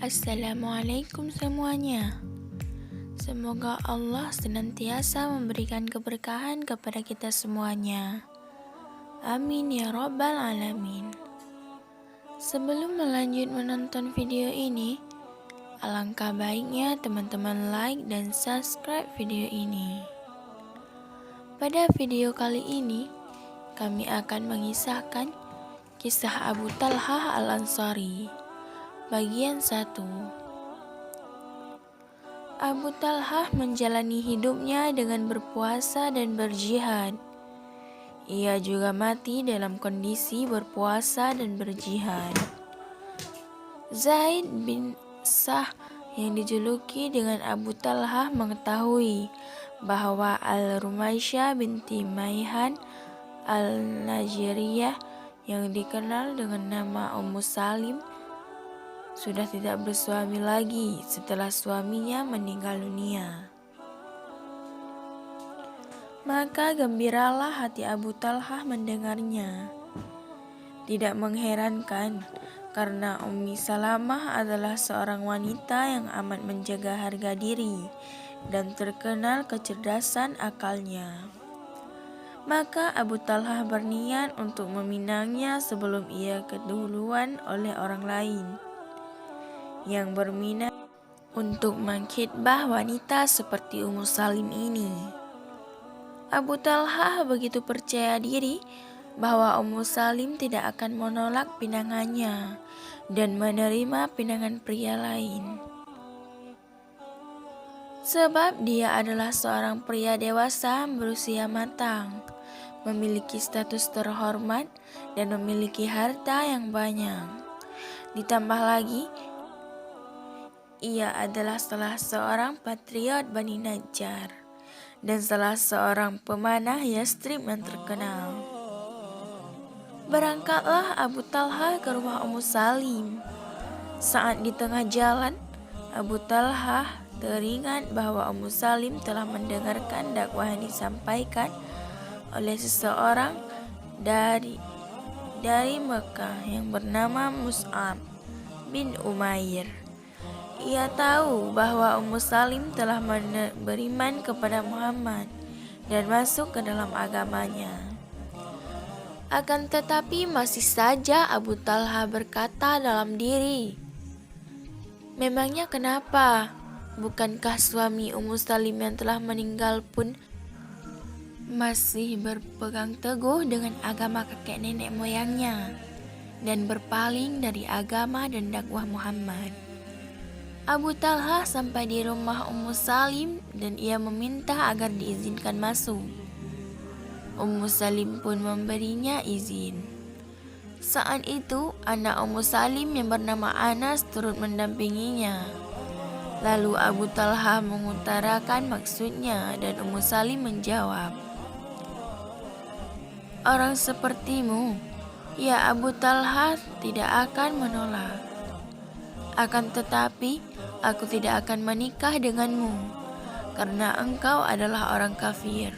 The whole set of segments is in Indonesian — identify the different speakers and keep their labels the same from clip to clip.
Speaker 1: Assalamualaikum semuanya. Semoga Allah senantiasa memberikan keberkahan kepada kita semuanya. Amin ya rabbal alamin. Sebelum melanjut menonton video ini, alangkah baiknya teman-teman like dan subscribe video ini. Pada video kali ini, kami akan mengisahkan kisah Abu Talhah Al-Ansari, bagian 1. Abu Talhah menjalani hidupnya dengan berpuasa dan berjihad. Ia juga mati dalam kondisi berpuasa dan berjihad. Zaid bin Sah yang dijuluki dengan Abu Talhah mengetahui bahwa Al-Rumaisyah binti Maihan Al-Najiriyah yang dikenal dengan nama Ummu Salim sudah tidak bersuami lagi setelah suaminya meninggal dunia. Maka gembiralah hati Abu Talhah mendengarnya. Tidak mengherankan karena Ummi Salamah adalah seorang wanita yang amat menjaga harga diri dan terkenal kecerdasan akalnya. Maka Abu Talhah berniat untuk meminangnya sebelum ia keduluan oleh orang lain yang berminat untuk mengkhidbah wanita seperti Ummu Salim ini. Abu Talhah begitu percaya diri bahwa Ummu Salim tidak akan menolak pinangannya dan menerima pinangan pria lain. Sebab dia adalah seorang pria dewasa berusia matang, memiliki status terhormat dan memiliki harta yang banyak. Ditambah lagi, ia adalah salah seorang patriot Bani Najjar dan salah seorang pemanah Yastrib yang terkenal. Berangkatlah Abu Talhah ke rumah Ummu Salim. Saat di tengah jalan, Abu Talhah teringat bahwa Ummu Salim telah mendengarkan dakwah yang disampaikan oleh seseorang dari Mekah yang bernama Mus'ab bin Umair. Ia tahu bahwa Ummu Salim telah beriman kepada Muhammad dan masuk ke dalam agamanya. Akan tetapi masih saja Abu Talhah berkata dalam diri, "Memangnya kenapa? Bukankah suami Ummu Salim yang telah meninggal pun masih berpegang teguh dengan agama kakek nenek moyangnya dan berpaling dari agama dan dakwah Muhammad?" Abu Talhah sampai di rumah Ummu Salim dan ia meminta agar diizinkan masuk. Ummu Salim pun memberinya izin. Saat itu anak Ummu Salim yang bernama Anas turut mendampinginya. Lalu Abu Talhah mengutarakan maksudnya dan Ummu Salim menjawab, "Orang sepertimu, ya Abu Talhah, tidak akan menolak. Akan tetapi, aku tidak akan menikah denganmu, karena engkau adalah orang kafir."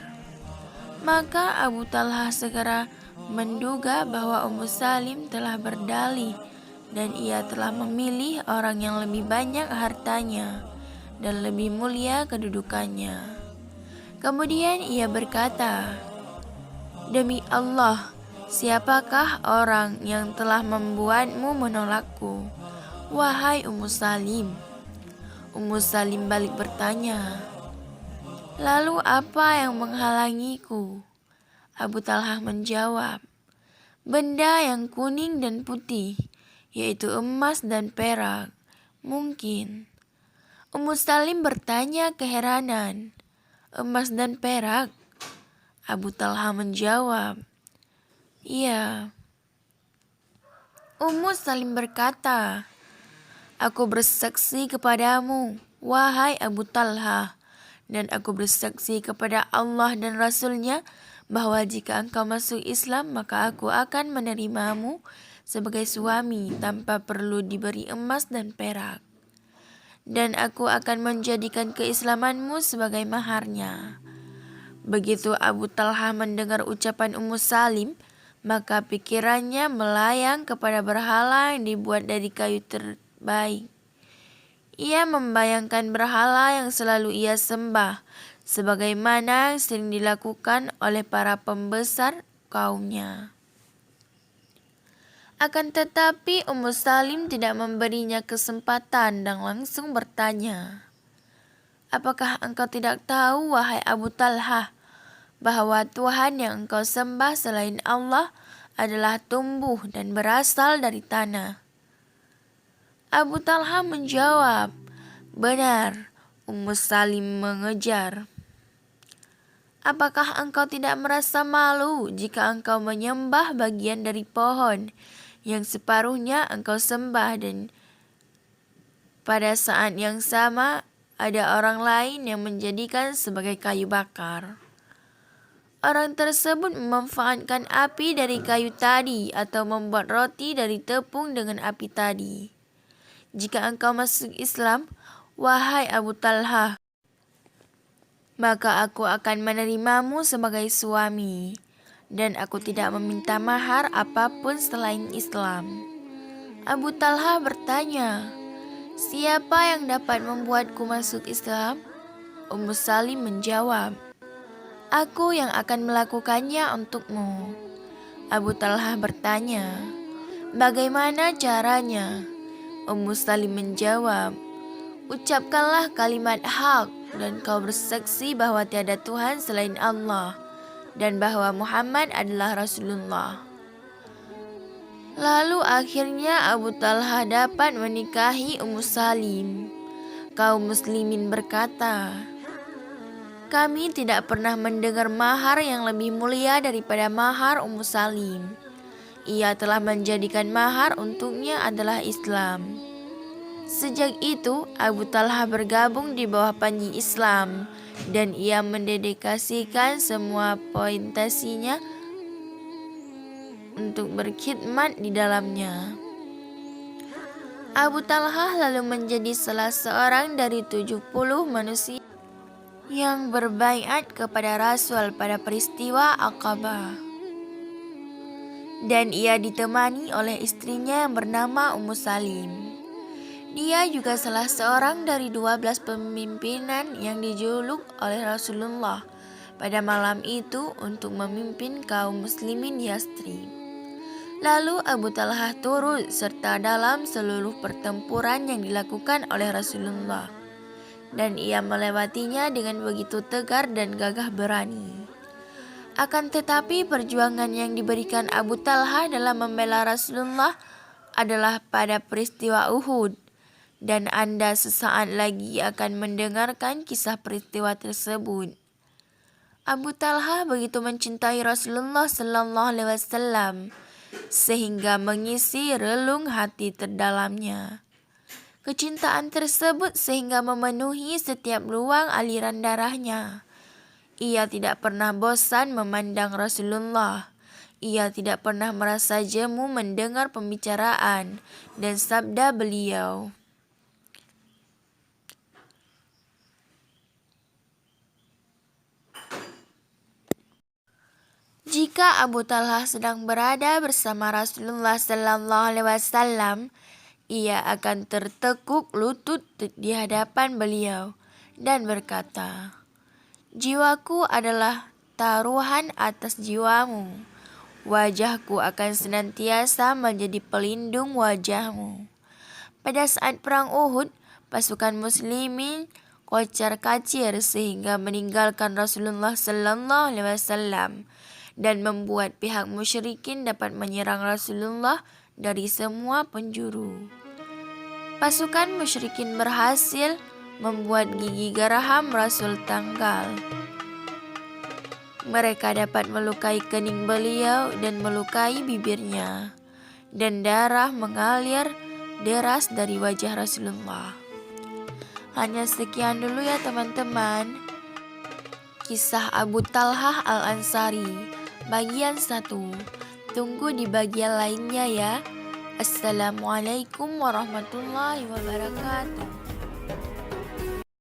Speaker 1: Maka Abu Talhah segera menduga bahwa Ummu Salim telah berdalih dan ia telah memilih orang yang lebih banyak hartanya dan lebih mulia kedudukannya. Kemudian ia berkata, "Demi Allah, siapakah orang yang telah membuatmu menolakku, wahai Ummu Salim?" Ummu Salim balik bertanya, "Lalu apa yang menghalangiku?" Abu Talhah menjawab, "Benda yang kuning dan putih, yaitu emas dan perak, mungkin." Ummu Salim bertanya keheranan, "Emas dan perak?" Abu Talhah menjawab, "Iya." Ummu Salim berkata, "Aku bersaksi kepadamu, wahai Abu Talhah, dan aku bersaksi kepada Allah dan Rasul-Nya bahwa jika engkau masuk Islam maka aku akan menerimamu sebagai suami tanpa perlu diberi emas dan perak. Dan aku akan menjadikan keislamanmu sebagai maharnya." Begitu Abu Talhah mendengar ucapan Ummu Salim, maka pikirannya melayang kepada berhala yang dibuat dari kayu terbaik. Ia membayangkan berhala yang selalu ia sembah, sebagaimana yang sering dilakukan oleh para pembesar kaumnya. Akan tetapi Ummu Salim tidak memberinya kesempatan dan langsung bertanya, "Apakah engkau tidak tahu, wahai Abu Talhah, bahwa Tuhan yang engkau sembah selain Allah adalah tumbuh dan berasal dari tanah?" Abu Talhah menjawab, "Benar." Ummu Salim mengejar, "Apakah engkau tidak merasa malu jika engkau menyembah bagian dari pohon yang separuhnya engkau sembah dan pada saat yang sama ada orang lain yang menjadikan sebagai kayu bakar? Orang tersebut memanfaatkan api dari kayu tadi atau membuat roti dari tepung dengan api tadi. Jika engkau masuk Islam, wahai Abu Talhah, maka aku akan menerimamu sebagai suami, dan aku tidak meminta mahar apapun selain Islam." Abu Talhah bertanya, "Siapa yang dapat membuatku masuk Islam?" Ummu Salim menjawab, "Aku yang akan melakukannya untukmu." Abu Talhah bertanya, "Bagaimana caranya?" Ummu Salim menjawab, "Ucapkanlah kalimat hak dan kau bersaksi bahwa tiada Tuhan selain Allah dan bahwa Muhammad adalah Rasulullah." Lalu akhirnya Abu Talhah dapat menikahi Ummu Salim. Kaum muslimin berkata, "Kami tidak pernah mendengar mahar yang lebih mulia daripada mahar Ummu Salim. Ia telah menjadikan mahar untuknya adalah Islam." Sejak itu Abu Talhah bergabung di bawah panji Islam dan ia mendedikasikan semua pointasinya untuk berkhidmat di dalamnya. Abu Talhah lalu menjadi salah seorang dari 70 manusia yang berbaiat kepada Rasul pada peristiwa Aqabah. Dan ia ditemani oleh istrinya yang bernama Ummu Salim. Dia juga salah seorang dari 12 pemimpinan yang dijuluk oleh Rasulullah pada malam itu untuk memimpin kaum muslimin di Yathrib. Lalu Abu Talhah turut serta dalam seluruh pertempuran yang dilakukan oleh Rasulullah, dan ia melewatinya dengan begitu tegar dan gagah berani. Akan tetapi perjuangan yang diberikan Abu Talhah dalam membela Rasulullah adalah pada peristiwa Uhud, dan Anda sesaat lagi akan mendengarkan kisah peristiwa tersebut. Abu Talhah begitu mencintai Rasulullah Sallallahu Alaihi Wasallam sehingga mengisi relung hati terdalamnya. Kecintaan tersebut sehingga memenuhi setiap ruang aliran darahnya. Ia tidak pernah bosan memandang Rasulullah. Ia tidak pernah merasa jemu mendengar pembicaraan dan sabda beliau. Jika Abu Talhah sedang berada bersama Rasulullah Sallallahu Alaihi Wasallam, ia akan tertekuk lutut di hadapan beliau dan berkata, "Jiwaku adalah taruhan atas jiwamu. Wajahku akan senantiasa menjadi pelindung wajahmu." Pada saat perang Uhud, pasukan muslimin kocar-kacir sehingga meninggalkan Rasulullah Sallallahu Alaihi Wasallam dan membuat pihak musyrikin dapat menyerang Rasulullah dari semua penjuru. Pasukan musyrikin berhasil membuat gigi geraham Rasul tanggal. Mereka dapat melukai kening beliau dan melukai bibirnya, dan darah mengalir deras dari wajah Rasulullah. Hanya sekian dulu ya teman-teman. Kisah Abu Talhah Al-Ansari bagian 1. Tunggu di bagian lainnya ya. Assalamualaikum warahmatullahi wabarakatuh.